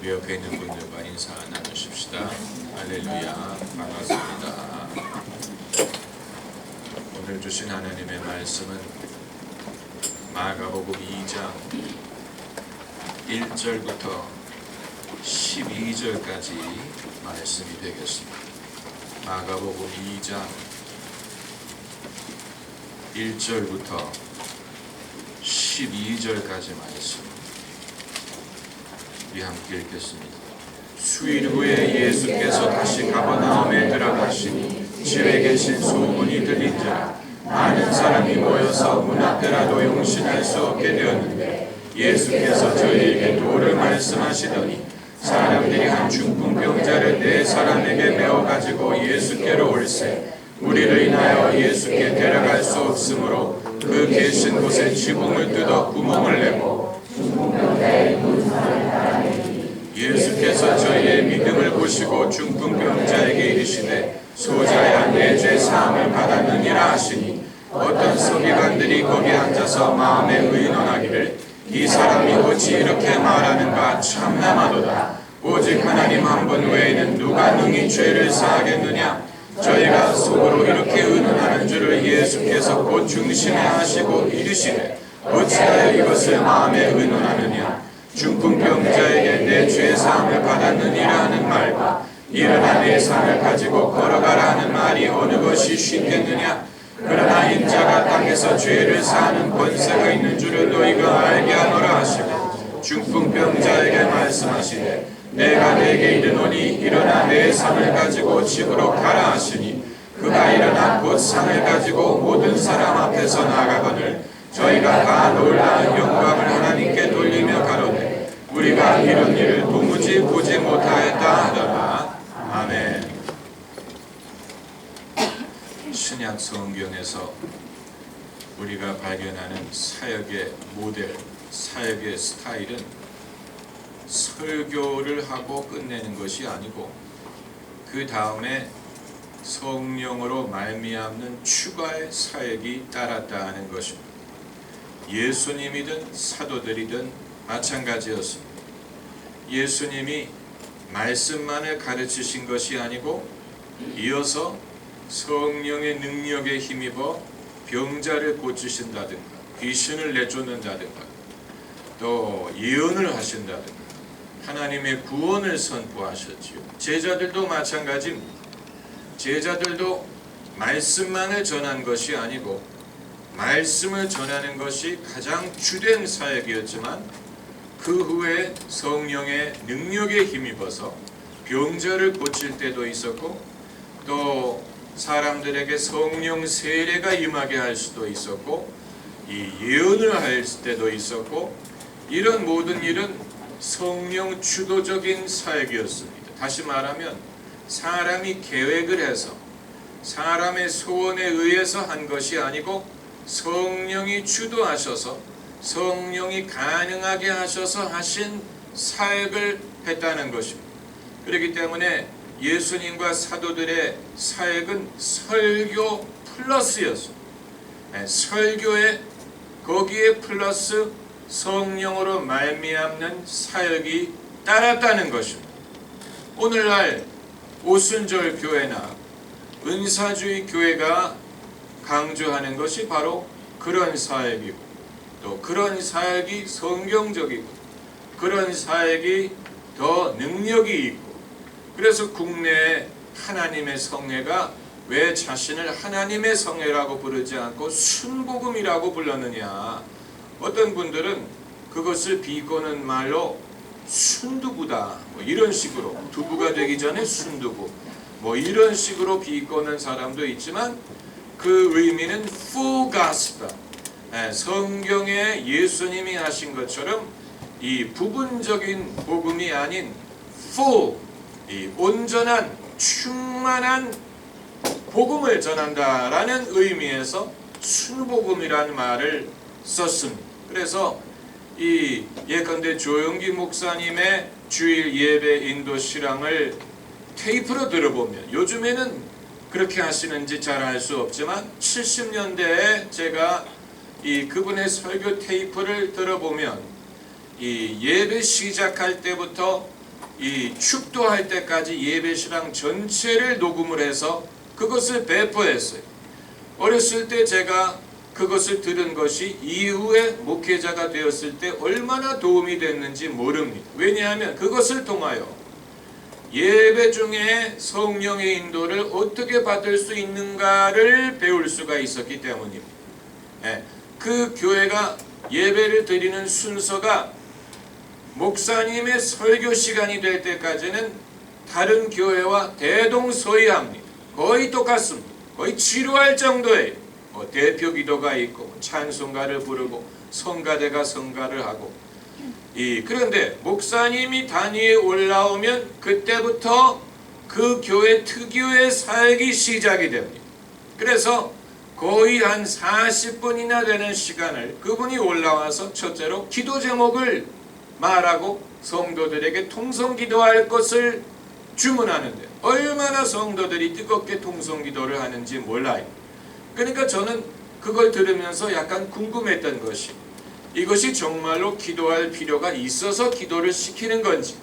우리 옆에 있는 분들과 인사 나누십시다. 할렐루야, 반갑습니다. 오늘 주신 하나님의 말씀은 마가복음 2장 1절부터 12절까지 말씀이 되겠습니다. 마가복음 2장 1절부터 12절까지 말씀 우리 함께 읽겠습니다. 수일 후에 예수께서 다시 가버나움에 들어가시니 집에 계신 소문이 들린지라 많은 사람이 모여서 문 앞에라도 용신할 수 없게 되었는데 예수께서 저희에게 도를 말씀하시더니 사람들이 한 중풍병자를 4사람에게 메어가지고 예수께로 올세 우리를 인하여 예수께 데려갈 수 없으므로 그 계신 곳에 지붕을 뜯어 구멍을 내고 예수께서 저희의 믿음을 보시고 중풍병자에게 이르시되 소자야 내 죄 사함을 받았느니라 하시니 어떤 서기관들이 거기 앉아서 마음에 의논하기를 이 사람이 어찌 이렇게 말하는가 참남하도다. 오직 하나님 한 분 외에는 누가 능히 죄를 사하겠느냐. 저희가 속으로 이렇게 의논하는 줄을 예수께서 곧 중심에 하시고 이르시되 어찌하여 이것을 마음에 의논하느냐. 중풍병자에게 내 죄 사함을 받았느니라 하는 말과 일어나 내 상을 가지고 걸어가라 하는 말이 어느 것이 쉽겠느냐. 그러나 인자가 땅에서 죄를 사하는 권세가 있는 줄을 너희가 알게 하노라 하시고 중풍병자에게 말씀하시되 내가 네게 이르노니 일어나 내 상을 가지고 집으로 가라 하시니 그가 일어나 곧 상을 가지고 모든 사람 앞에서 나가거늘 저희가 다 놀라 영광을 하나님께 돌리며 가로되 우리가 이런 일을 도무지 보지 못하였다 하더라. 아멘. 신약 성경에서 우리가 발견하는 사역의 모델, 사역의 스타일은 설교를 하고 끝내는 것이 아니고 그 다음에 성령으로 말미암는 추가의 사역이 따랐다 하는 것입니다. 예수님이든 사도들이든 마찬가지였습니다. 예수님이 말씀만을 가르치신 것이 아니고 이어서 성령의 능력에 힘입어 병자를 고치신다든가 귀신을 내쫓는다든가 또 예언을 하신다든가 하나님의 구원을 선포하셨지요. 제자들도 마찬가지입니다. 제자들도 말씀만을 전한 것이 아니고 말씀을 전하는 것이 가장 주된 사역이었지만 그 후에 성령의 능력에 힘입어서 병자를 고칠 때도 있었고 또 사람들에게 성령 세례가 임하게 할 수도 있었고 이 예언을 할 때도 있었고 이런 모든 일은 성령 주도적인 사역이었습니다. 다시 말하면 사람이 계획을 해서 사람의 소원에 의해서 한 것이 아니고 성령이 주도하셔서 성령이 가능하게 하셔서 하신 사역을 했다는 것입니다. 그렇기 때문에 예수님과 사도들의 사역은 설교 플러스였습니다. 설교에 거기에 플러스 성령으로 말미암는 사역이 따랐다는 것입니다. 오늘날 오순절 교회나 은사주의 교회가 강조하는 것이 바로 그런 사역이고 또 그런 사역이 성경적이고 그런 사역이 더 능력이 있고 그래서 국내에 하나님의 성회가 왜 자신을 하나님의 성회라고 부르지 않고 순복음이라고 불렀느냐. 어떤 분들은 그것을 비꼬는 말로 순두부다 이런 식으로 두부가 되기 전에 순두부 이런 식으로 비꼬는 사람도 있지만 그 의미는 full gospel 성경에 예수님이 하신 것처럼 이 부분적인 복음이 아닌 full 이 온전한 충만한 복음을 전한다라는 의미에서 순복음이라는 말을 썼습니다. 그래서 이 예컨대 조용기 목사님의 주일 예배 인도 실황을 테이프로 들어보면 요즘에는 그렇게 하시는지 잘 알 수 없지만 70년대에 제가 이 그분의 설교 테이프를 들어보면 이 예배 시작할 때부터 이 축도할 때까지 예배시랑 전체를 녹음을 해서 그것을 배포했어요. 어렸을 때 제가 그것을 들은 것이 이후에 목회자가 되었을 때 얼마나 도움이 됐는지 모릅니다. 왜냐하면 그것을 통하여 예배 중에 성령의 인도를 어떻게 받을 수 있는가를 배울 수가 있었기 때문입니다. 그 교회가 예배를 드리는 순서가 목사님의 설교 시간이 될 때까지는 다른 교회와 대동소이합니다. 거의 똑같습니다. 거의 지루할 정도예요. 대표 기도가 있고 찬송가를 부르고 성가대가 성가를 하고 그런데 목사님이 단위에 올라오면 그때부터 그 교회 특유의 사역이 시작이 됩니다. 그래서 거의 한 40분이나 되는 시간을 그분이 올라와서 첫째로 기도 제목을 말하고 성도들에게 통성기도할 것을 주문하는데 얼마나 성도들이 뜨겁게 통성기도를 하는지 몰라요. 그러니까 저는 그걸 들으면서 약간 궁금했던 것이 이것이 정말로 기도할 필요가 있어서 기도를 시키는 건지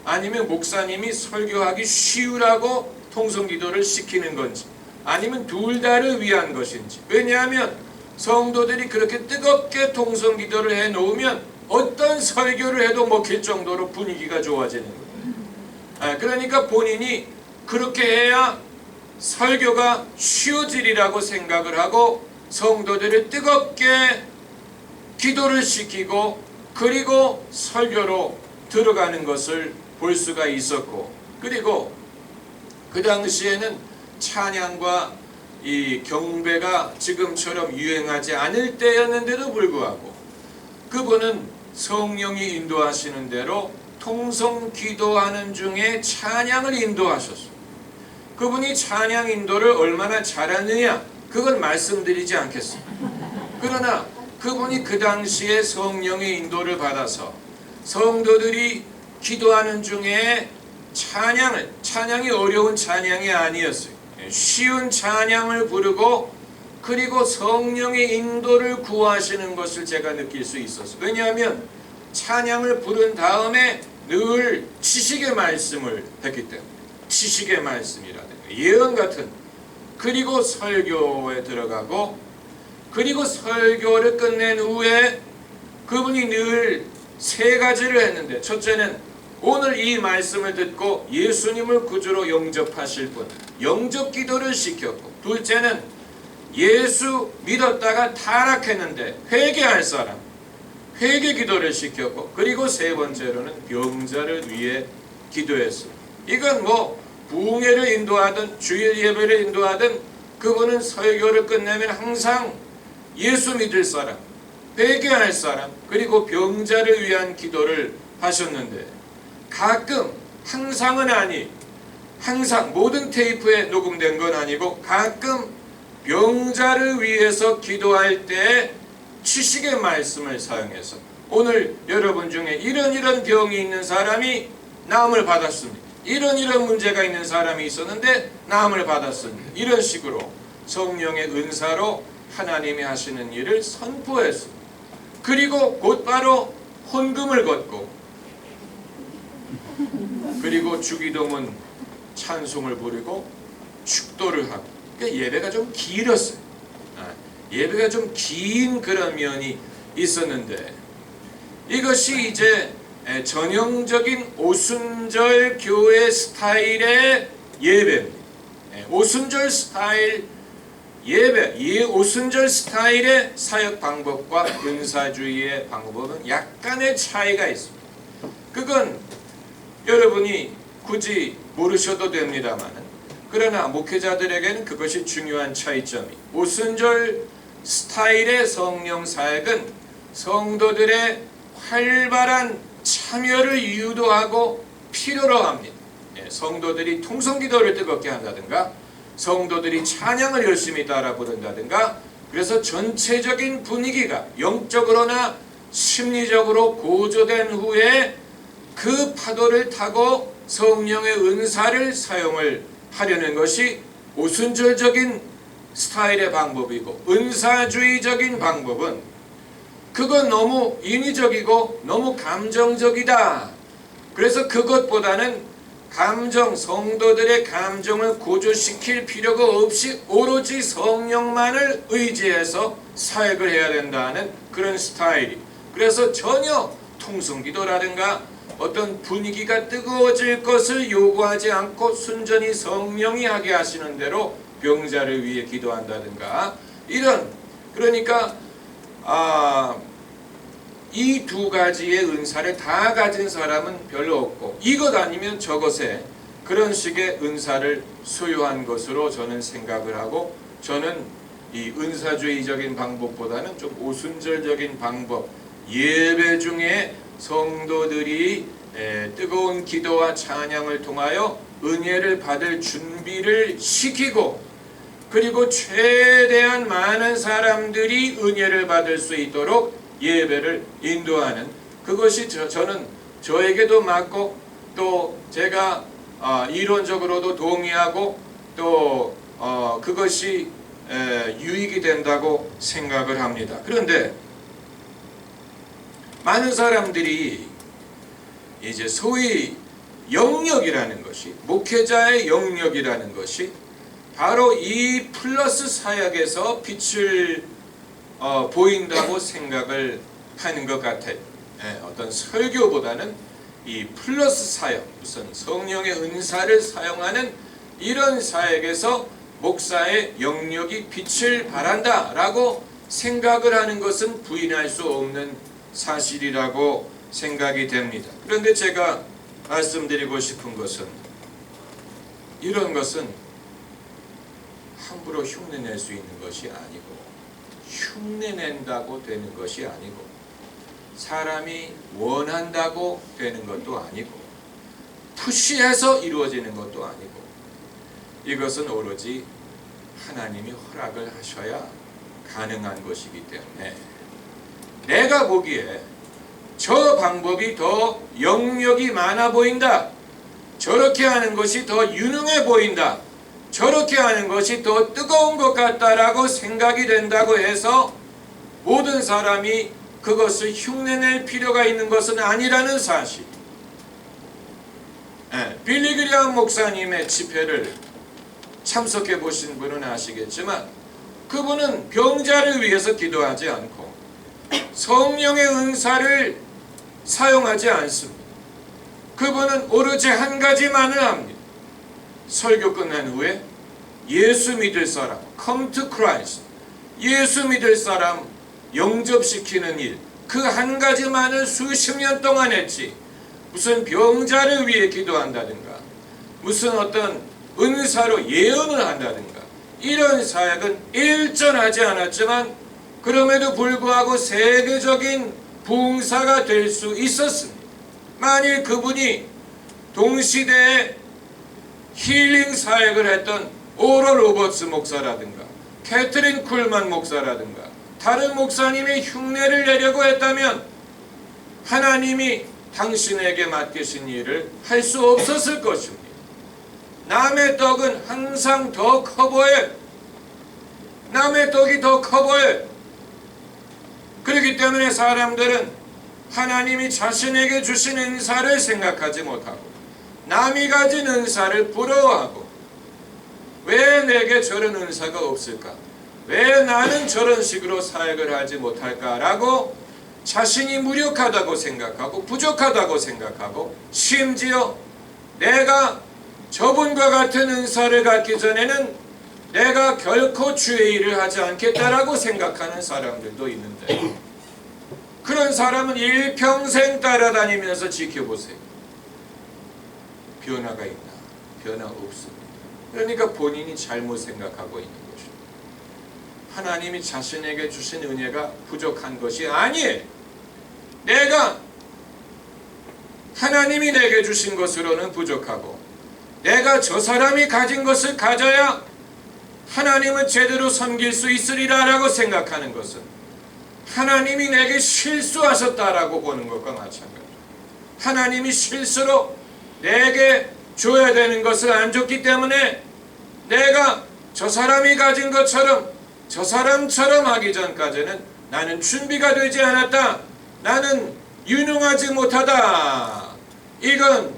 아니면 목사님이 설교하기 쉬우라고 통성기도를 시키는 건지 아니면 둘 다를 위한 것인지. 왜냐하면 성도들이 그렇게 뜨겁게 통성기도를 해놓으면 어떤 설교를 해도 먹힐 정도로 분위기가 좋아지는 거예요. 그러니까 본인이 그렇게 해야 설교가 쉬워지리라고 생각을 하고 성도들을 뜨겁게 기도를 시키고 그리고 설교로 들어가는 것을 볼 수가 있었고, 그리고 그 당시에는 찬양과 이 경배가 지금처럼 유행하지 않을 때였는데도 불구하고 그분은 성령이 인도하시는 대로 통성 기도하는 중에 찬양을 인도하셨어요. 그분이 찬양 인도를 얼마나 잘하느냐 그건 말씀드리지 않겠습니다. 그러나 그분이 그 당시에 성령의 인도를 받아서 성도들이 기도하는 중에 찬양이 어려운 찬양이 아니었어요. 쉬운 찬양을 부르고 그리고 성령의 인도를 구하시는 것을 제가 느낄 수 있었어요. 왜냐하면 찬양을 부른 다음에 늘 지식의 말씀을 했기 때문에 지식의 말씀이라든가 예언 같은, 그리고 설교에 들어가고 그리고 설교를 끝낸 후에 그분이 늘 세 가지를 했는데, 첫째는 오늘 이 말씀을 듣고 예수님을 구주로 영접하실 분, 영접 기도를 시켰고, 둘째는 예수 믿었다가 타락했는데 회개할 사람, 회개 기도를 시켰고, 그리고 세 번째로는 병자를 위해 기도했어요. 이건 부흥회를 인도하든 주일 예배를 인도하든 그분은 설교를 끝내면 항상 예수 믿을 사람, 회개할 사람, 그리고 병자를 위한 기도를 하셨는데, 가끔, 항상은 아니, 항상 모든 테이프에 녹음된 건 아니고 가끔 병자를 위해서 기도할 때 지식의 말씀을 사용해서 오늘 여러분 중에 이런 병이 있는 사람이 나음을 받았습니다. 이런 문제가 있는 사람이 있었는데 나음을 받았습니다. 이런 식으로 성령의 은사로 하나님이 하시는 일을 선포했습니다. 그리고 곧바로 헌금을 걷고, 그리고 주기도문 찬송을 부르고 축도를 하고, 그러니까 예배가 좀 길었어요. 예배가 좀 긴 그런 면이 있었는데, 이것이 이제 전형적인 오순절 교회 스타일의 예배입니다. 오순절 스타일 예배, 오순절 스타일의 사역 방법과 은사주의의 방법은 약간의 차이가 있습니다. 그건 여러분이 굳이 모르셔도 됩니다만, 그러나 목회자들에게는 그것이 중요한 차이점이, 오순절 스타일의 성령 사역은 성도들의 활발한 참여를 유도하고 필요로 합니다. 성도들이 통성기도를 뜨겁게 한다든가, 성도들이 찬양을 열심히 따라 부른다든가, 그래서 전체적인 분위기가 영적으로나 심리적으로 고조된 후에 그 파도를 타고 성령의 은사를 사용을 하려는 것이 오순절적인 스타일의 방법이고, 은사주의적인 방법은 그건 너무 인위적이고 너무 감정적이다, 그래서 그것보다는 성도들의 감정을 고조시킬 필요가 없이 오로지 성령만을 의지해서 사역을 해야 된다는 그런 스타일이. 그래서 전혀 통성기도라든가 어떤 분위기가 뜨거워질 것을 요구하지 않고 순전히 성령이 하게 하시는 대로 병자를 위해 기도한다든가 이런, 그러니까 이 두 가지의 은사를 다 가진 사람은 별로 없고 이것 아니면 저것에 그런 식의 은사를 소유한 것으로 저는 생각을 하고, 저는 이 은사주의적인 방법보다는 좀 오순절적인 방법, 예배 중에 성도들이 뜨거운 기도와 찬양을 통하여 은혜를 받을 준비를 시키고, 그리고 최대한 많은 사람들이 은혜를 받을 수 있도록 예배를 인도하는, 그것이 저는 저에게도 맞고 또 제가 이론적으로도 동의하고 또 그것이 유익이 된다고 생각을 합니다. 그런데 많은 사람들이 이제 소위 영역이라는 것이, 목회자의 영역이라는 것이 바로 이 플러스 사역에서 빛을 보인다고 생각을 하는 것 같아요. 어떤 설교보다는 이 플러스 사역, 무슨 성령의 은사를 사용하는 이런 사역에서 목사의 영역이 빛을 발한다 라고 생각을 하는 것은 부인할 수 없는 사실이라고 생각이 됩니다. 그런데 제가 말씀드리고 싶은 것은, 이런 것은 함부로 흉내낼 수 있는 것이 아니고, 흉내낸다고 되는 것이 아니고, 사람이 원한다고 되는 것도 아니고, 푸시해서 이루어지는 것도 아니고, 이것은 오로지 하나님이 허락을 하셔야 가능한 것이기 때문에 내가 보기에 저 방법이 더 영역이 많아 보인다, 저렇게 하는 것이 더 유능해 보인다, 저렇게 하는 것이 더 뜨거운 것 같다라고 생각이 된다고 해서 모든 사람이 그것을 흉내낼 필요가 있는 것은 아니라는 사실. 빌리 그레이엄 목사님의 집회를 참석해 보신 분은 아시겠지만, 그분은 병자를 위해서 기도하지 않고 성령의 은사를 사용하지 않습니다. 그분은 오로지 한 가지만을 합니다. 설교 끝난 후에 예수 믿을 사람, come to Christ, 예수 믿을 사람 영접시키는 일, 그 한 가지만을 수십 년 동안 했지, 무슨 병자를 위해 기도한다든가 무슨 어떤 은사로 예언을 한다든가 이런 사역은 일전하지 않았지만, 그럼에도 불구하고 세계적인 봉사가 될 수 있었습니다. 만일 그분이 동시대에 힐링 사역을 했던 오럴 로버츠 목사라든가 캐트린 쿨만 목사라든가 다른 목사님의 흉내를 내려고 했다면 하나님이 당신에게 맡기신 일을 할 수 없었을 것입니다. 남의 떡은 항상 더 커 보여요. 남의 떡이 더 커 보여요. 그렇기 때문에 사람들은 하나님이 자신에게 주신 은사를 생각하지 못하고 남이 가진 은사를 부러워하고, 왜 내게 저런 은사가 없을까? 왜 나는 저런 식으로 사역을 하지 못할까라고 자신이 무력하다고 생각하고 부족하다고 생각하고, 심지어 내가 저분과 같은 은사를 갖기 전에는 내가 결코 주의 일을 하지 않겠다라고 생각하는 사람들도 있는데, 그런 사람은 일평생 따라다니면서 지켜보세요. 변화가 있나? 변화 없습니다. 그러니까 본인이 잘못 생각하고 있는 것입니다. 하나님이 자신에게 주신 은혜가 부족한 것이 아니에요. 내가 하나님이 내게 주신 것으로는 부족하고, 내가 저 사람이 가진 것을 가져야 하나님을 제대로 섬길 수 있으리라 라고 생각하는 것은 하나님이 내게 실수하셨다라고 보는 것과 마찬가지입니다. 하나님이 실수로 내게 줘야 되는 것을 안 줬기 때문에 내가 저 사람이 가진 것처럼 저 사람처럼 하기 전까지는 나는 준비가 되지 않았다, 나는 유능하지 못하다, 이건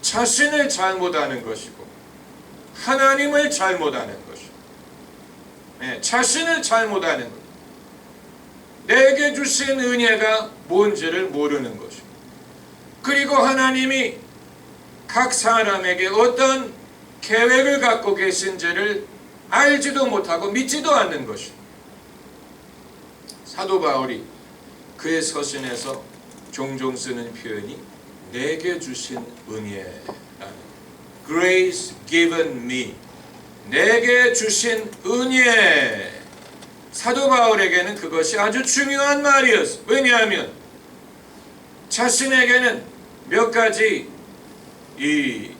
자신을 잘못하는 것이고 하나님을 잘못하는 것이고 자신을 잘못하는 것. 내게 주신 은혜가 뭔지를 모르는 것이고 그리고 하나님이 각 사람에게 어떤 계획을 갖고 계신지를 알지도 못하고 믿지도 않는 것이고 사도 바울이 그의 서신에서 종종 쓰는 표현이 내게 주신 은혜라는 Grace given me 내게 주신 은혜 사도 바울에게는 그것이 아주 중요한 말이었어. 왜냐하면 자신에게는 몇 가지 이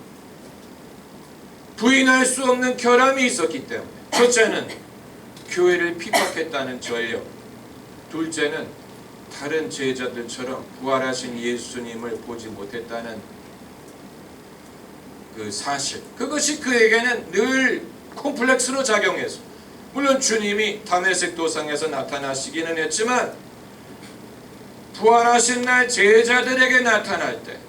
부인할 수 없는 결함이 있었기 때문에 첫째는 교회를 핍박했다는 전력, 둘째는 다른 제자들처럼 부활하신 예수님을 보지 못했다는 그 사실, 그것이 그에게는 늘 콤플렉스로 작용해서 물론 주님이 다메섹 도상에서 나타나시기는 했지만 부활하신 날 제자들에게 나타날 때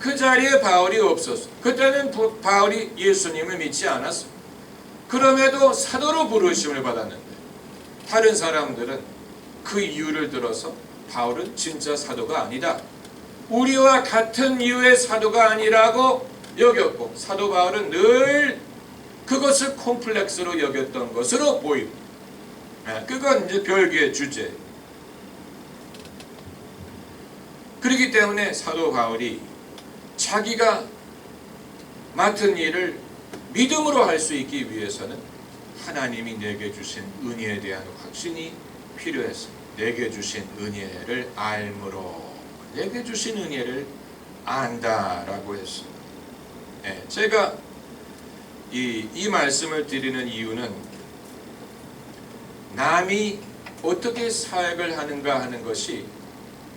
그 자리에 바울이 없었어. 그때는 바울이 예수님을 믿지 않았어. 그럼에도 사도로 부르심을 받았는데 다른 사람들은 그 이유를 들어서 바울은 진짜 사도가 아니다, 우리와 같은 이유의 사도가 아니라고 여겼고 사도 바울은 늘 그것을 콤플렉스로 여겼던 것으로 보이고 그건 이제 별개의 주제. 그렇기 때문에 사도 바울이 자기가 맡은 일을 믿음으로 할 수 있기 위해서는 하나님이 내게 주신 은혜에 대한 확신이 필요했습니다. 내게 주신 은혜를 알므로 내게 주신 은혜를 안다라고 했습니다. 제가 이 말씀을 드리는 이유는 남이 어떻게 사역을 하는가 하는 것이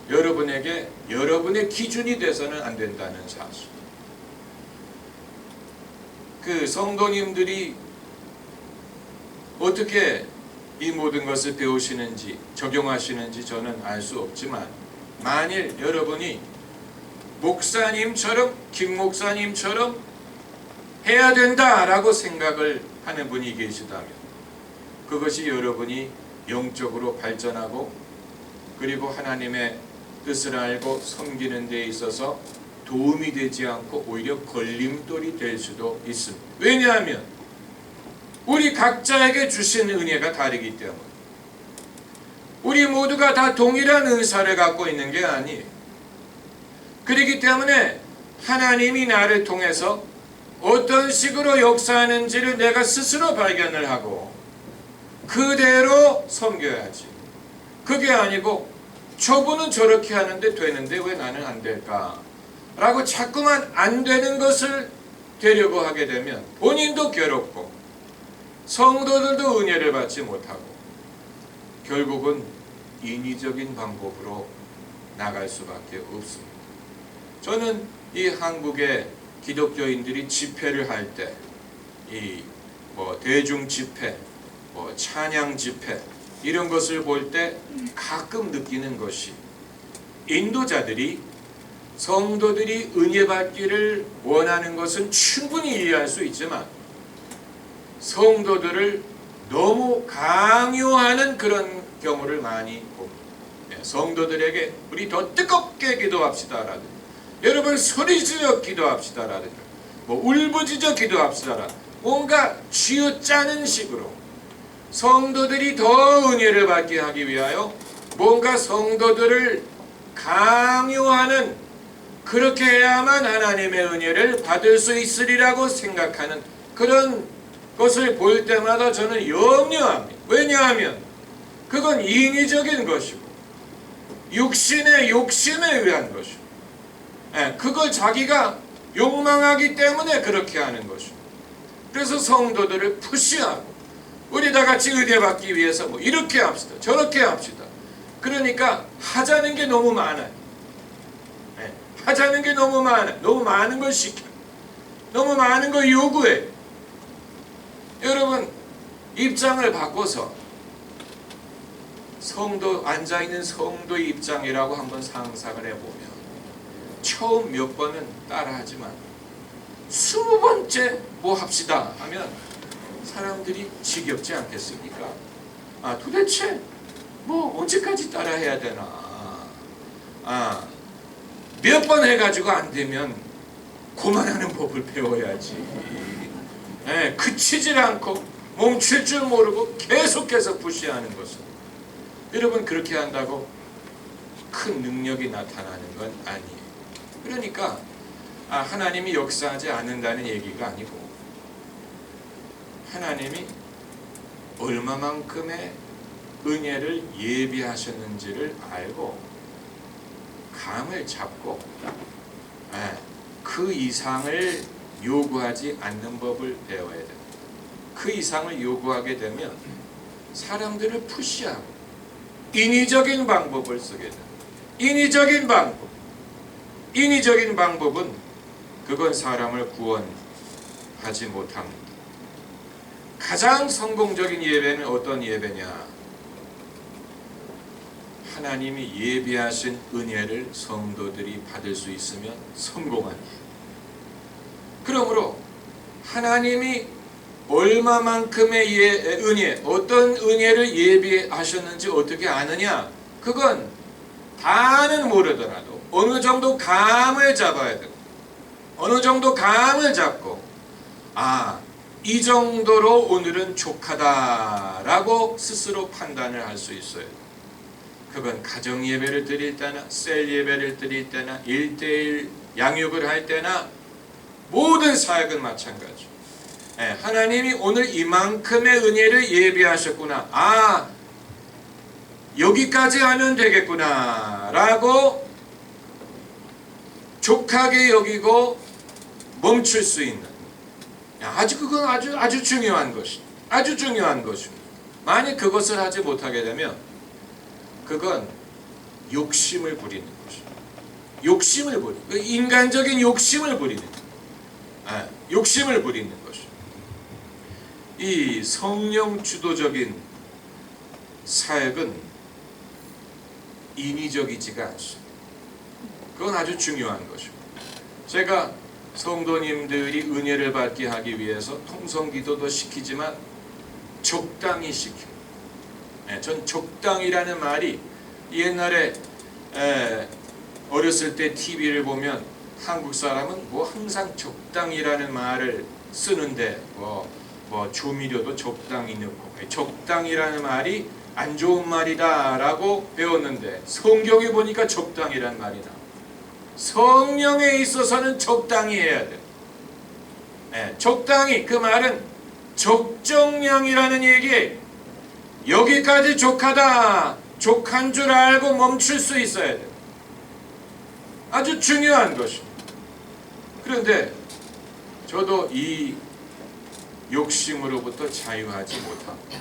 여러분에게 여러분의 기준이 돼서는 안 된다는 사실. 그 성도님들이 어떻게 이 모든 것을 배우시는지 적용하시는지 저는 알 수 없지만 만일 여러분이 목사님처럼 김 목사님처럼 해야 된다라고 생각을 하는 분이 계시다면 그것이 여러분이 영적으로 발전하고 그리고 하나님의 뜻을 알고 섬기는 데 있어서 도움이 되지 않고 오히려 걸림돌이 될 수도 있습니다. 왜냐하면 우리 각자에게 주신 은혜가 다르기 때문에 우리 모두가 다 동일한 은사를 갖고 있는 게 아니에요. 그렇기 때문에 하나님이 나를 통해서 어떤 식으로 역사하는지를 내가 스스로 발견을 하고 그대로 섬겨야지. 그게 아니고 저분은 저렇게 하는데 되는데 왜 나는 안 될까? 라고 자꾸만 안 되는 것을 되려고 하게 되면 본인도 괴롭고 성도들도 은혜를 받지 못하고 결국은 인위적인 방법으로 나갈 수밖에 없습니다. 저는 이 한국의 기독교인들이 집회를 할 때 이 대중 집회, 찬양 집회 이런 것을 볼 때 가끔 느끼는 것이 인도자들이 성도들이 은혜 받기를 원하는 것은 충분히 이해할 수 있지만 성도들을 너무 강요하는 그런 경우를 많이 봅니다. 성도들에게 우리 더 뜨겁게 기도합시다라든가 여러분 소리 지르어 기도합시다라든가 울부짖어 기도합시다라든가 뭔가 쥐어짜는 식으로 성도들이 더 은혜를 받게 하기 위하여 뭔가 성도들을 강요하는 그렇게 해야만 하나님의 은혜를 받을 수 있으리라고 생각하는 그런 것을 볼 때마다 저는 염려합니다. 왜냐하면 그건 인위적인 것이고 육신의 욕심에 의한 것이고 그걸 자기가 욕망하기 때문에 그렇게 하는 것이고 그래서 성도들을 푸시하고 우리 다 같이 은혜 받기 위해서 이렇게 합시다 저렇게 합시다. 그러니까 하자는 게 너무 많아요. 하자는 게 너무 많아요. 너무 많은 걸 시켜 너무 많은 걸 요구해. 여러분 입장을 바꿔서 앉아있는 성도의 입장이라고 한번 상상을 해보면 처음 몇 번은 따라하지만 20번째 뭐 합시다 하면 사람들이 지겹지 않겠습니까? 도대체 뭐 언제까지 따라해야 되나? 몇 번 해가지고 안 되면 그만하는 법을 배워야지. 그치질 않고 멈출 줄 모르고 계속해서 푸시하는 것은, 여러분, 그렇게 한다고 큰 능력이 나타나는 건 아니에요. 그러니까 하나님이 역사하지 않는다는 얘기가 아니고, 하나님이 얼마만큼의 은혜를 예비하셨는지를 알고 감을 잡고 그 이상을 요구하지 않는 법을 배워야 됩니다. 그 이상을 요구하게 되면 사람들을 푸시하고 인위적인 방법을 쓰게 됩니다. 인위적인 방법은 그건 사람을 구원하지 못합니다. 가장 성공적인 예배는 어떤 예배냐? 하나님이 예비하신 은혜를 성도들이 받을 수 있으면 성공한 예배. 그러므로 하나님이 얼마만큼의 은혜, 어떤 은혜를 예비하셨는지 어떻게 아느냐? 그건 다는 모르더라도 어느 정도 감을 잡아야 되고, 어느 정도 감을 잡고 이 정도로 오늘은 족하다라고 스스로 판단을 할 수 있어요. 그건 가정 예배를 드릴 때나 셀 예배를 드릴 때나 1:1 양육을 할 때나 모든 사역은 마찬가지. 하나님이 오늘 이만큼의 은혜를 예비하셨구나. 여기까지 하면 되겠구나 라고 족하게 여기고 멈출 수 있는, 그건 아주 중요한 것입니다. 아주 중요한 것입니다. 만약 그것을 하지 못하게 되면 그건 욕심을 부리는 것입니다. 욕심을 부리는, 인간적인 욕심을 부리는, 욕심을 부리는 것입니다. 이 성령 주도적인 사역은 인위적이지가 않습니다. 그건 아주 중요한 것입니다. 제가 성도님들이 은혜를 받게 하기 위해서 통성기도도 시키지만 적당히 시킵니다. 전 적당이라는 말이, 옛날에 어렸을 때 TV를 보면 한국 사람은 뭐 항상 적당이라는 말을 쓰는데 뭐 조미료도 적당히 넣고, 적당이라는 말이 안 좋은 말이다 라고 배웠는데 성경에 보니까 적당이라는 말이 나와요. 성령에 있어서는 적당히 해야 돼요. 적당히, 그 말은 적정량이라는 얘기예요. 여기까지 족하다, 족한 줄 알고 멈출 수 있어야 돼요. 아주 중요한 것입니다. 그런데 저도 이 욕심으로부터 자유하지 못합니다.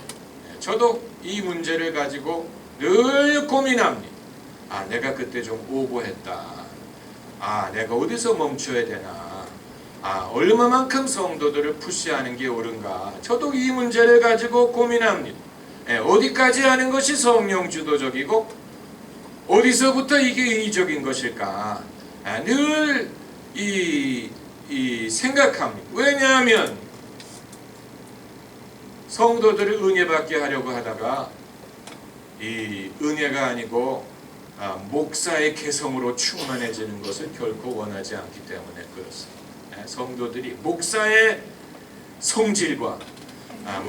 저도 이 문제를 가지고 늘 고민합니다. 내가 그때 좀 오버했다. 내가 어디서 멈춰야 되나? 얼마만큼 성도들을 푸시하는 게 옳은가? 저도 이 문제를 가지고 고민합니다. 어디까지 하는 것이 성령 주도적이고 어디서부터 이게 인위적인 것일까? 늘 생각합니다. 왜냐하면 성도들을 은혜 받게 하려고 하다가 이 은혜가 아니고 목사의 개성으로 충만해지는 것을 결코 원하지 않기 때문에 그렇습니다. 성도들이 목사의 성질과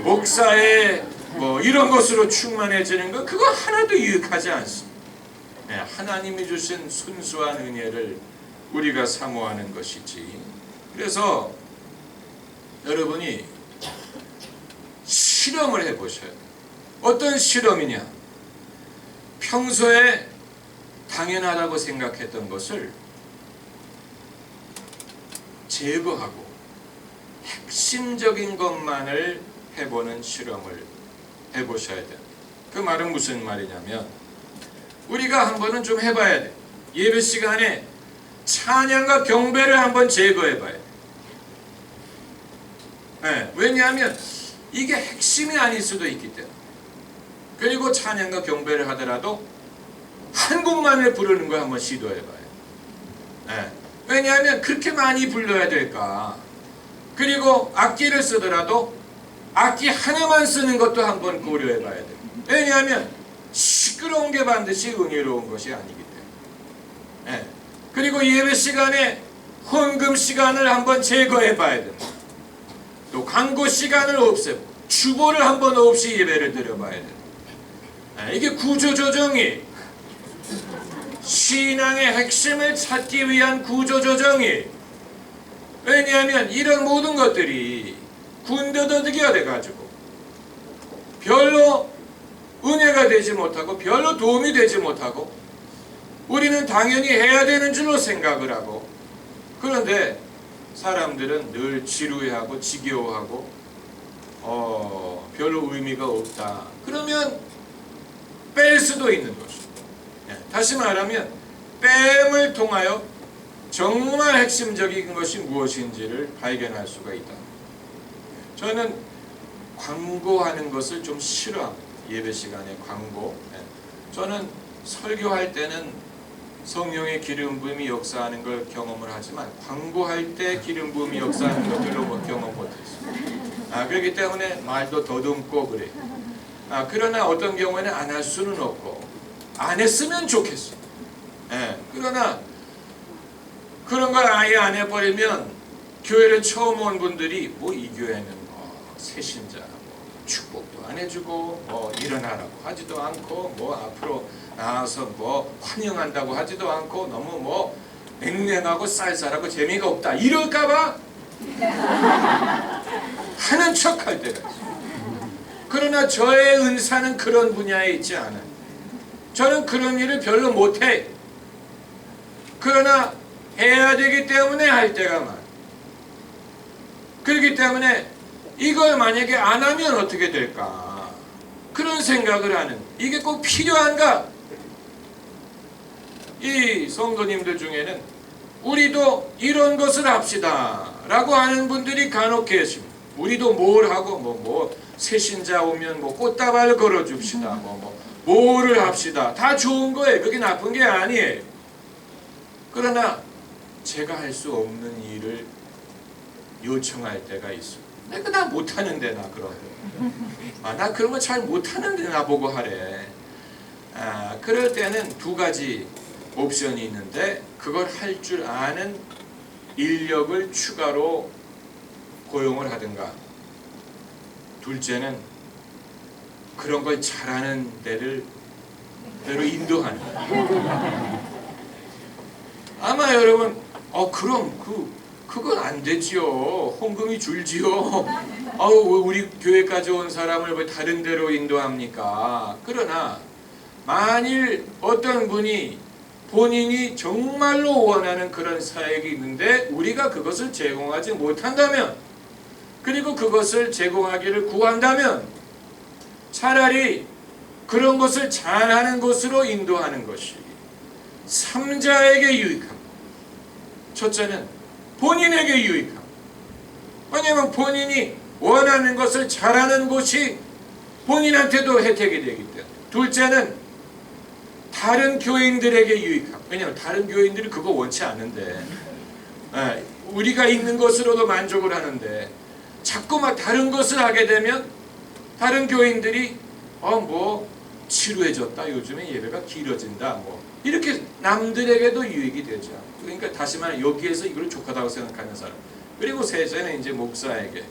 목사의 이런 것으로 충만해지는 것, 그거 하나도 유익하지 않습니다. 하나님이 주신 순수한 은혜를 우리가 사모하는 것이지. 그래서 여러분이 실험을 해보셔야 돼요. 어떤 실험이냐? 평소에 당연하다고 생각했던 것을 제거하고 핵심적인 것만을 해보는 실험을 해보셔야 돼요. 그 말은 무슨 말이냐면, 우리가 한번은 좀 해봐야 돼요. 예배 시간에 찬양과 경배를 한번 제거해봐야 돼요. 왜냐하면 이게 핵심이 아닐 수도 있기 때문에. 그리고 찬양과 경배를 하더라도 한 곡만을 부르는 거 한번 시도해봐요. 예. 왜냐하면 그렇게 많이 불러야 될까? 그리고 악기를 쓰더라도 악기 하나만 쓰는 것도 한번 고려해 봐야 돼요. 왜냐하면 시끄러운 게 반드시 은혜로운 것이 아니기 때문에. 예. 그리고 예배 시간에 헌금 시간을 한번 제거해 봐야 됩니다. 또 광고 시간을 없애고 주보를 한번 없이 예배를 드려봐야 됩니다. 예. 이게 구조조정이 신앙의 핵심을 찾기 위한 구조조정이, 왜냐하면 이런 모든 것들이 군더더기가 돼가지고 별로 은혜가 되지 못하고 별로 도움이 되지 못하고 우리는 당연히 해야 되는 줄로 생각을 하고, 그런데 사람들은 늘 지루해하고 지겨워하고 별로 의미가 없다. 그러면 뺄 수도 있는 것이죠. 다시 말하면 뺨을 통하여 정말 핵심적인 것이 무엇인지를 발견할 수가 있다. 저는 광고하는 것을 좀 싫어합니다. 예배 시간에 광고. 저는 설교할 때는 성령의 기름 부음이 역사하는 걸 경험을 하지만 광고할 때 기름 부음이 역사하는 걸 별로 경험 못했어요. 그렇기 때문에 말도 더듬고 그래요. 그러나 어떤 경우에는 안 할 수는 없고 안 했으면 좋겠어. 그러나 그런 걸 아예 안 해버리면 교회를 처음 온 분들이 뭐 이 교회는 뭐 새신자 뭐 축복도 안 해주고 뭐 일어나라고 하지도 않고 뭐 앞으로 나와서 뭐 환영한다고 하지도 않고 너무 뭐 냉랭하고 쌀쌀하고 재미가 없다 이럴까봐 하는 척 할 때가 있어요. 그러나 저의 은사는 그런 분야에 있지 않아요. 저는 그런 일을 별로 못해. 그러나 해야 되기 때문에 할 때가 많아. 그렇기 때문에 이걸 만약에 안 하면 어떻게 될까? 그런 생각을 하는, 이게 꼭 필요한가? 이 성도님들 중에는 우리도 이런 것을 합시다 라고 하는 분들이 간혹 계십니다. 우리도 뭘 하고 뭐 새신자 오면 뭐 꽃다발 걸어줍시다 뭐를 합시다. 다 좋은 거예요. 그게 나쁜 게 아니에요. 그러나 제가 할 수 없는 일을 요청할 때가 있어. 내가 나 못하는데 나 그런 거. 나 그런 거 잘 못하는데 나보고 하래. 그럴 때는 두 가지 옵션이 있는데 그걸 할 줄 아는 인력을 추가로 고용을 하든가, 둘째는 그런 걸 잘하는 데로 인도하는 거예요. 아마 여러분 그럼 그건 안 되지요. 헌금이 줄지요. 우리 교회까지 온 사람을 왜 다른 데로 인도합니까? 그러나 만일 어떤 분이 본인이 정말로 원하는 그런 사역이 있는데 우리가 그것을 제공하지 못한다면, 그리고 그것을 제공하기를 구한다면 차라리 그런 것을 잘하는 곳으로 인도하는 것이 삼자에게 유익합니다. 첫째는 본인에게 유익합니다. 왜냐하면 본인이 원하는 것을 잘하는 곳이 본인한테도 혜택이 되기 때문에. 둘째는 다른 교인들에게 유익합니다. 왜냐하면 다른 교인들이 그거 원치 않는데, 우리가 있는 것으로도 만족을 하는데 자꾸 막 다른 것을 하게 되면 다른 교인들이 뭐 지루해졌다, 요즘에 예배가 길어진다, 뭐 이렇게 남들에게도 유익이 되죠. 그러니까 다시 말해 여기에서 이걸 족하다고 생각하는 사람. 그리고 셋째는 이제 목사에게.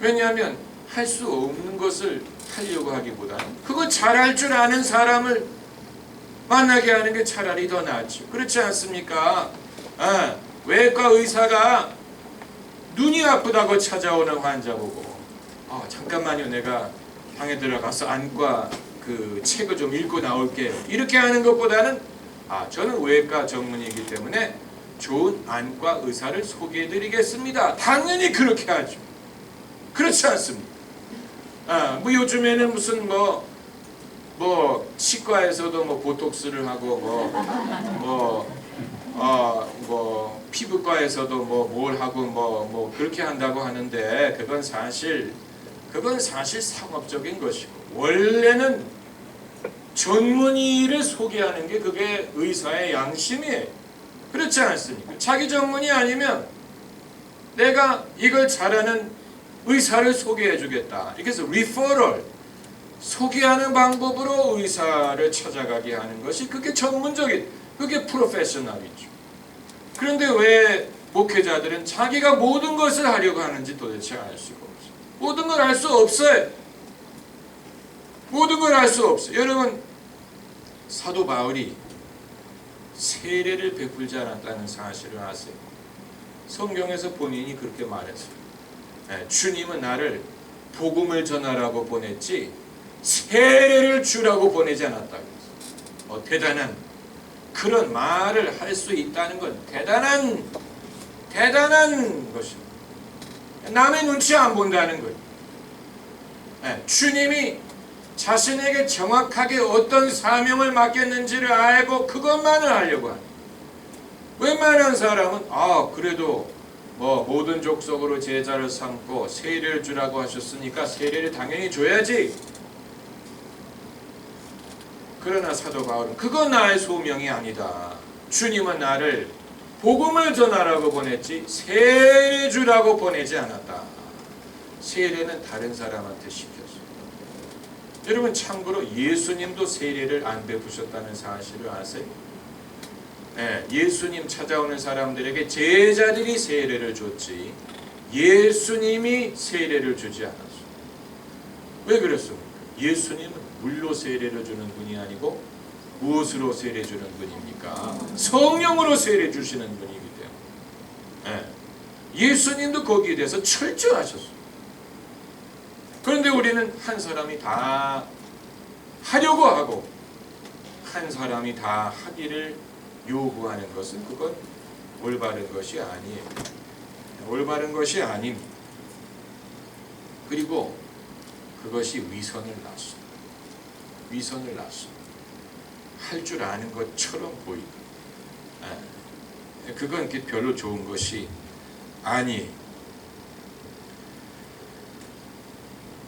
왜냐하면 할 수 없는 것을 하려고 하기보다는 그거 잘할 줄 아는 사람을 만나게 하는 게 차라리 더 낫죠. 그렇지 않습니까? 외과 의사가 눈이 아프다고 찾아오는 환자 보고 잠깐만요, 내가 방에 들어가서 안과 그 책을 좀 읽고 나올게요, 이렇게 하는 것보다는 저는 외과 전문이기 때문에 좋은 안과 의사를 소개해 드리겠습니다. 당연히 그렇게 하죠. 그렇지 않습니까? 뭐 요즘에는 무슨 뭐 치과에서도 뭐 보톡스를 하고 뭐 피부과에서도 뭘 하고 뭐 그렇게 한다고 하는데 그건 사실 상업적인 것이고, 원래는 전문의를 소개하는 게 그게 의사의 양심이에요. 그렇지 않습니까? 자기 전문이 아니면 내가 이걸 잘하는 의사를 소개해 주겠다. 이렇게 해서 리퍼럴, 소개하는 방법으로 의사를 찾아가게 하는 것이 그게 전문적인, 그게 프로페셔널이죠. 그런데 왜 목회자들은 자기가 모든 것을 하려고 하는지 도대체 알 수가 없어요. 모든 걸 알 수 없어요. 모든 걸 알 수 없어요. 여러분, 사도 바울이 세례를 베풀지 않았다는 사실을 아세요? 성경에서 본인이 그렇게 말했어요. 주님은 나를 복음을 전하라고 보냈지 세례를 주라고 보내지 않았다고 했어요. 대단한 그런 말을 할 수 있다는 건 대단한 것입니다. 남의 눈치 안 본다는 거예요. 주님이 자신에게 정확하게 어떤 사명을 맡겼는지를 알고 그것만을 하려고 합니다. 웬만한 사람은 그래도 모든 족속으로 제자를 삼고 세례를 주라고 하셨으니까 세례를 당연히 줘야지. 그러나 사도 바울은 그건 나의 소명이 아니다. 주님은 나를 복음을 전하라고 보냈지 세례 주라고 보내지 않았다. 세례는 다른 사람한테 시켰어요. 여러분, 참고로 예수님도 세례를 안 베푸셨다는 사실을 아세요? 예수님 찾아오는 사람들에게 제자들이 세례를 줬지 예수님이 세례를 주지 않았어요. 왜 그랬습니까? 예수님은 물로 세례를 주는 분이 아니고 무엇으로 세례 주는 분입니까? 성령으로 세례 주시는 분이기 때문에 예수님도 거기에 대해서 철저하셨어요. 그런데 우리는 한 사람이 다 하려고 하고 한 사람이 다 하기를 요구하는 것은 그건 올바른 것이 아니에요. 올바른 것이 아닙니다. 그리고 그것이 위선을 낳습니다. 위선을 낳습니다. 할 줄 아는 것처럼 보이고 그건 별로 좋은 것이 아니에요.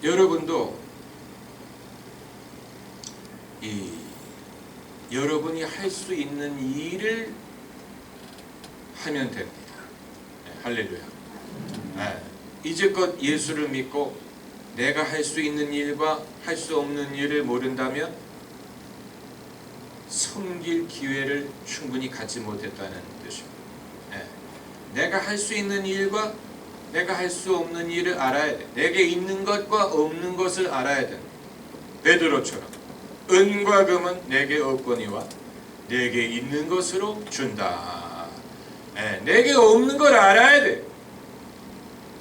여러분도 여러분이 할 수 있는 일을 하면 됩니다. 할렐루야. 이제껏 예수를 믿고 내가 할 수 있는 일과 할 수 없는 일을 모른다면 섬길 기회를 충분히 갖지 못했다는 뜻입니다. 내가 할 수 있는 일과 내가 할 수 없는 일을 알아야 돼. 내게 있는 것과 없는 것을 알아야 돼. 베드로처럼 은과 금은 내게 없거니와 내게 있는 것으로 준다. 내게 없는 걸 알아야 돼.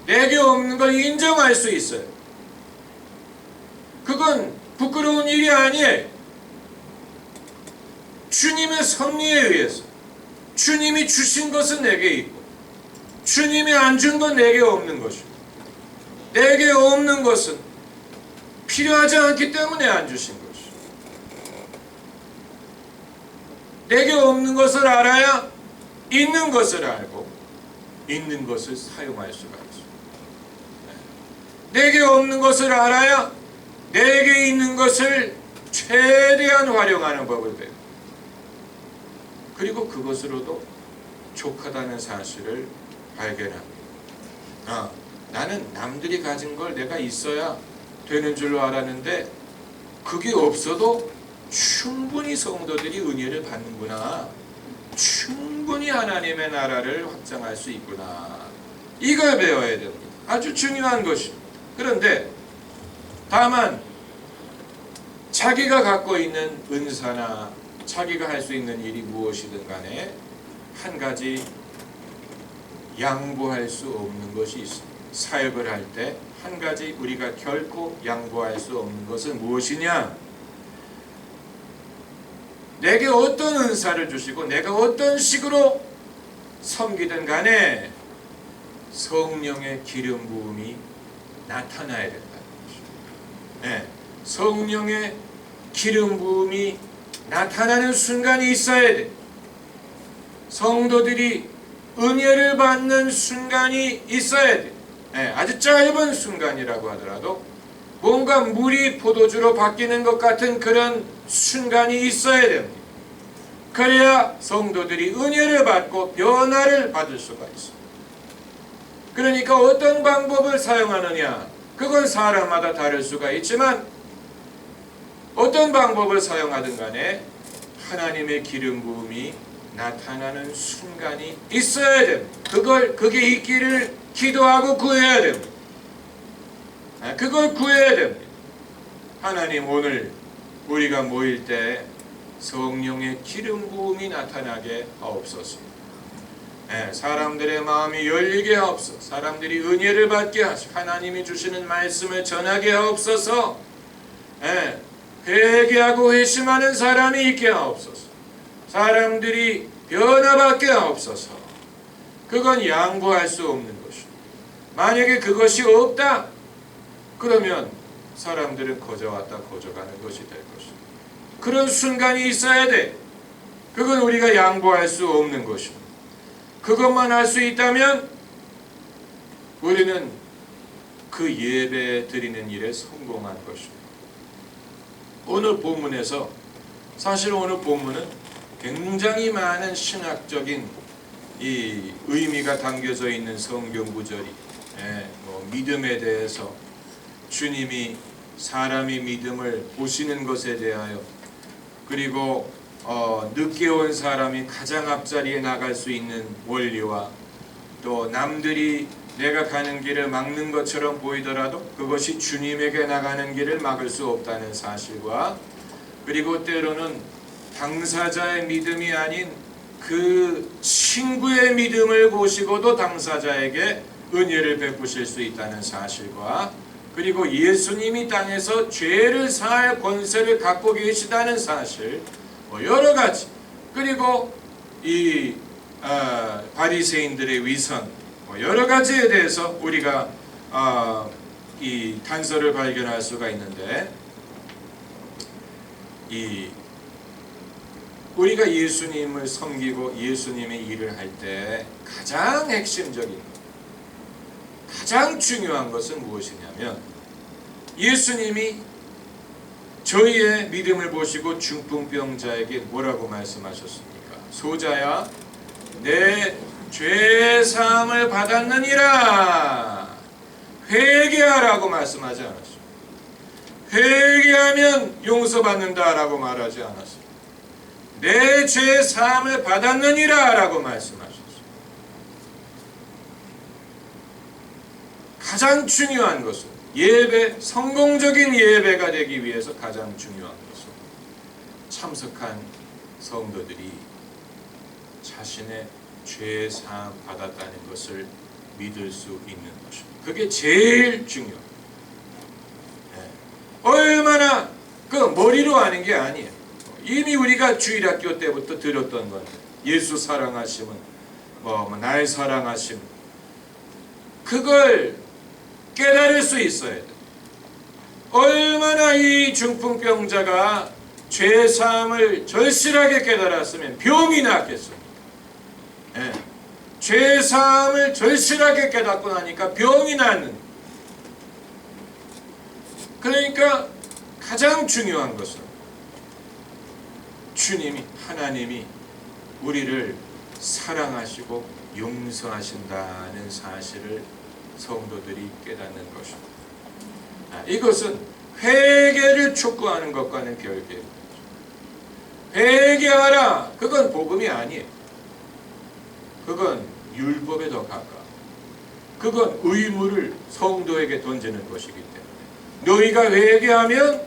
내게 없는 걸 인정할 수 있어요. 그건 부끄러운 일이 아니에요. 주님의 섭리에 의해서 주님이 주신 것은 내게 있고 주님이 안 준 건 내게 없는 것이고 내게 없는 것은 필요하지 않기 때문에 안 주신 것이고 내게 없는 것을 알아야 있는 것을 알고 있는 것을 사용할 수가 있어요. 내게 없는 것을 알아야 내게 있는 것을 최대한 활용하는 법을 배워요. 그리고 그것으로도 족하다는 사실을 발견합니다. 나는 남들이 가진 걸 내가 있어야 되는 줄로 알았는데 그게 없어도 충분히 성도들이 은혜를 받는구나. 충분히 하나님의 나라를 확장할 수 있구나. 이걸 배워야 됩니다. 아주 중요한 것입니다. 그런데 다만 자기가 갖고 있는 은사나 자기가 할 수 있는 일이 무엇이든 간에 한 가지 양보할 수 없는 것이 있습니다. 사역을 할 때 한 가지 우리가 결코 양보할 수 없는 것은 무엇이냐? 내게 어떤 은사를 주시고 내가 어떤 식으로 섬기든 간에 성령의 기름 부음이 나타나야 된다는 것입니다. 성령의 기름 부음이 나타나는 순간이 있어야 돼. 성도들이 은혜를 받는 순간이 있어야 돼. 아주 짧은 순간이라고 하더라도 뭔가 물이 포도주로 바뀌는 것 같은 그런 순간이 있어야 됩니다. 그래야 성도들이 은혜를 받고 변화를 받을 수가 있습니다. 그러니까 어떤 방법을 사용하느냐, 그건 사람마다 다를 수가 있지만 어떤 방법을 사용하든 간에 하나님의 기름 부음이 나타나는 순간이 있어야 됩니다. 그게 있기를 기도하고 구해야 됩니다. 그걸 구해야 됩니다. 하나님, 오늘 우리가 모일 때 성령의 기름 부음이 나타나게 하옵소서. 사람들의 마음이 열리게 하옵소서. 사람들이 은혜를 받게 하시고 하나님이 주시는 말씀을 전하게 하옵소서. 회개하고 회심하는 사람이 있게 하옵소서. 사람들이 변화받게 하옵소서. 그건 양보할 수 없는 것이고, 만약에 그것이 없다 그러면 사람들은 거저 왔다 거저 가는 것이 될 것이다. 그런 순간이 있어야 돼. 그건 우리가 양보할 수 없는 것입니다. 그것만 할 수 있다면 우리는 그 예배 드리는 일에 성공한 것입니다. 오늘 본문에서, 사실 오늘 본문은 굉장히 많은 신학적인 이 의미가 담겨져 있는 성경 구절이, 믿음에 대해서 주님이 사람이 믿음을 보시는 것에 대하여, 그리고 늦게 온 사람이 가장 앞자리에 나갈 수 있는 원리와, 또 남들이 내가 가는 길을 막는 것처럼 보이더라도 그것이 주님에게 나가는 길을 막을 수 없다는 사실과, 그리고 때로는 당사자의 믿음이 아닌 그 친구의 믿음을 보시고도 당사자에게 은혜를 베푸실 수 있다는 사실과, 그리고 예수님이 땅에서 죄를 사할 권세를 갖고 계시다는 사실, 여러 가지, 그리고 이 바리새인들의 위선, 여러 가지에 대해서 우리가 이 단서를 발견할 수가 있는데, 우리가 예수님을 섬기고 예수님의 일을 할 때 가장 핵심적인, 가장 중요한 것은 무엇이냐면, 예수님이 저희의 믿음을 보시고 중풍병자에게 뭐라고 말씀하셨습니까? 소자야, 내 죄 사함을 받았느니라. 회개하라고 말씀하지 않았어요. 회개하면 용서받는다라고 말하지 않았어요. 내 죄 사함을 받았느니라 라고 말씀하셨어요. 가장 중요한 것은, 예배, 성공적인 예배가 되기 위해서 가장 중요한 것은 참석한 성도들이 자신의 죄 사함 받았다는 것을 믿을 수 있는 것입니다. 그게 제일 중요해요. 얼마나 그 머리로 아는 게 아니에요. 이미 우리가 주일학교 때부터 들었던 건데, 예수 사랑하심은 날 사랑하심, 그걸 깨달을 수 있어야 돼. 얼마나 이 중풍병자가 죄 사함을 절실하게 깨달았으면 병이 낫겠습니까? 죄 사함을 절실하게 깨닫고 나니까 병이 낫는. 그러니까 가장 중요한 것은 주님이, 하나님이 우리를 사랑하시고 용서하신다는 사실을 성도들이 깨닫는 것입니다. 이것은 회개를 촉구하는 것과는 별개입니다. 회개하라, 그건 복음이 아니에요. 그건 율법에 더 가까워. 그건 의무를 성도에게 던지는 것이기 때문에, 너희가 회개하면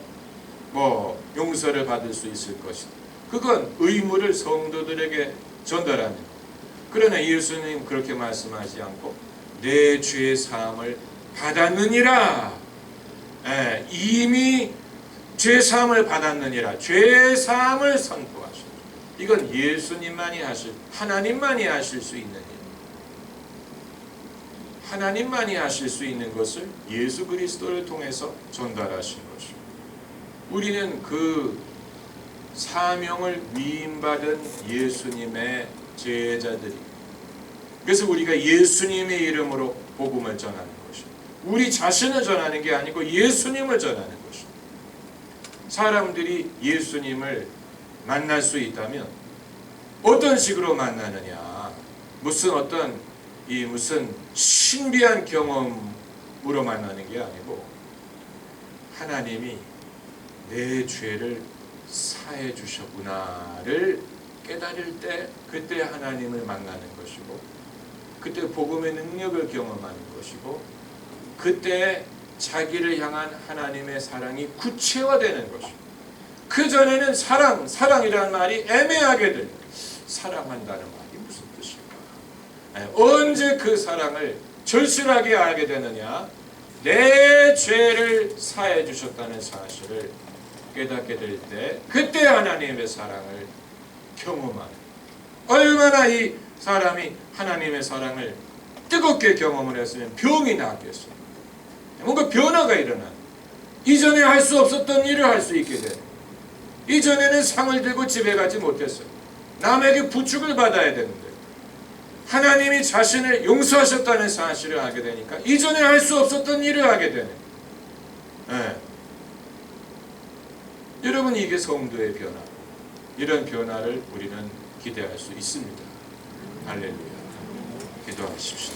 용서를 받을 수 있을 것이다. 그건 의무를 성도들에게 전달하는. 그러나 예수님 그렇게 말씀하지 않고 내 죄 사함을 받았느니라. 이미 죄 사함을 받았느니라. 죄 사함을 선포하시고, 이건 예수님만이 하실, 하나님만이 하실 수 있는 일. 하나님만이 하실 수 있는 것을 예수 그리스도를 통해서 전달하신 것입니다. 우리는 그 사명을 위임받은 예수님의 제자들이, 그래서 우리가 예수님의 이름으로 복음을 전하는 것입니다. 우리 자신을 전하는 게 아니고 예수님을 전하는 것입니다. 사람들이 예수님을 만날 수 있다면 어떤 식으로 만나느냐? 무슨 신비한 경험으로 만나는 게 아니고 하나님이 내 죄를 사해 주셨구나를 깨달을 때 그때 하나님을 만나는 것이고 그때 복음의 능력을 경험하는 것이고 그때 자기를 향한 하나님의 사랑이 구체화되는 것이고 그 전에는 사랑이라는 말이 애매하게 들려요. 사랑한다는 말이 무슨 뜻일까? 언제 그 사랑을 절실하게 알게 되느냐? 내 죄를 사해 주셨다는 사실을 깨닫게 될 때 그때 하나님의 사랑을 경험하는, 얼마나 이 사람이 하나님의 사랑을 뜨겁게 경험을 했으면 병이 나았겠어요. 뭔가 변화가 일어나는, 이전에 할 수 없었던 일을 할 수 있게 되는, 이전에는 상을 들고 집에 가지 못했어요. 남에게 부축을 받아야 되는데 하나님이 자신을 용서하셨다는 사실을 알게 되니까 이전에 할 수 없었던 일을 하게 되는, 여러분, 이게 성도의 변화. 이런 변화를 우리는 기대할 수 있습니다. 할렐루야. 기도하십시오.